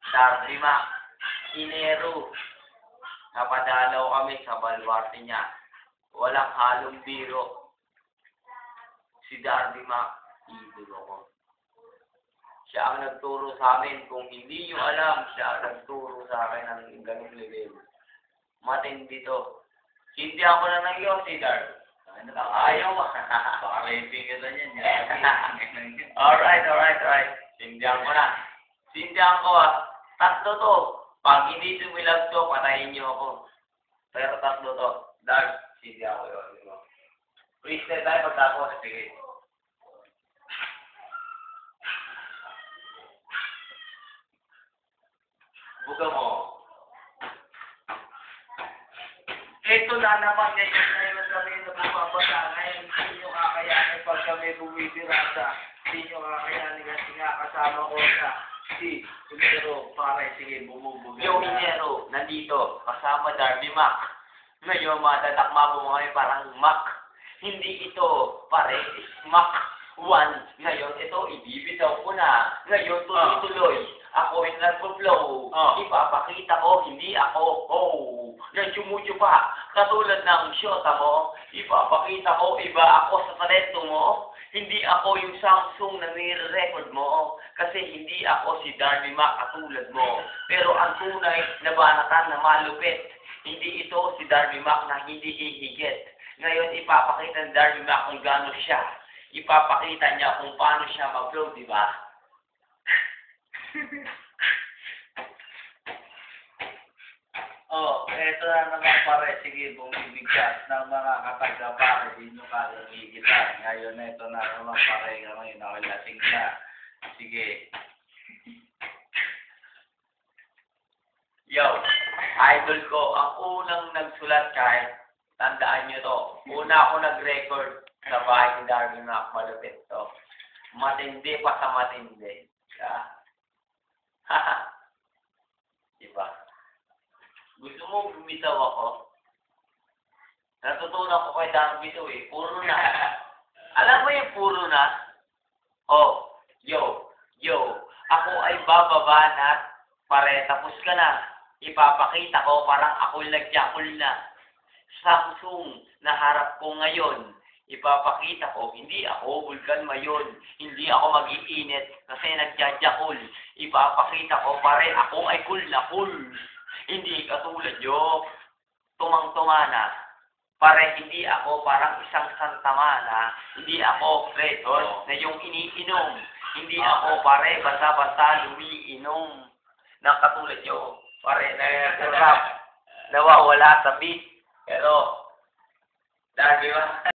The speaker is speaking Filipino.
Darby Mac, Inero, napadalaw kami sa baluarte niya. Walang halong biro. Si Darby Mac, idolo ko. Siya ang nagturo sa amin. Kung hindi nyo alam, siya ang nagturo sa akin ng ganung level. Matindi to. Hindi ako na nagyo, si Darby. Ayaw mo. Baka raping ka na yan. Alright. Sindihan ko na. Sindihan ko tatlo to. Pag hindi tumilag to, patayin niyo ako. Pero tatlo to. Dark, sindihan ko yun. Freestyle tayo pagkatapos. Sige. Buga mo. Ito na naman ngayon kami na bumabasa. Ngayon, hindi nyo kakayanin pag kami bumidirasa. Hindi nyo kakayanin kasi nga kasama ko na si Inero. Pare, sige, bumubuga. Yung Inero, nandito, kasama Darby Mac. Ngayon, matatakma mo kami parang Mac. Hindi ito, pare, Mac 1. Ngayon, ito, ibibitaw ko na. Ngayon, tuloy-tuloy. Ako ay nagpo-flow. Ipapakita ko, hindi ako, nandiyo pa. Katulad ng shota mo, ipapakita ko, iba ako sa talento mo. Hindi ako yung Samsung na nire-record mo. Kasi hindi ako si Darby Mac katulad mo. Pero ang tunay na banatan na malupit. Hindi ito si Darby Mac na hindi hihigit. Ngayon, ipapakita ni Darby Mac kung gano'n siya. Ipapakita niya kung paano siya mag-flow, di ba? Eto na naman pare, sige, bumibigkas ng mga katagapare, di nyo kagamigitan. Ngayon, eto na naman pare, kami nakilasing na. Sige. Yo, idol ko, ang unang nagsulat kahit, tandaan nyo to, una ako nag-record sa bahay ni Darby Mac, malupit to. Matindi pa sa matindi. Diba? Gusto mo bumitaw ako? Natutunan ko kay Darby to eh. Puro na. Alam mo yung puro na? Yo. Ako ay bababa na. Pare, tapos ka na. Ipapakita ko parang ako'y nagjakol na. Samsung na harap ko ngayon. Ipapakita ko, hindi ako Vulcan Mayon. Hindi ako mag-iinit kasi nagjajakol. Ipapakita ko, pare, ako ay cool na cool. Hindi katulad nyo, tumang-tumana. Pare, hindi ako parang isang santamana. Hindi ako pretor na yung iniinom. Hindi ako, pare, basta-basta lumiinom. Nang katulad nyo, pare, na-rap, nawawala sa beat. Pero, Darby ba?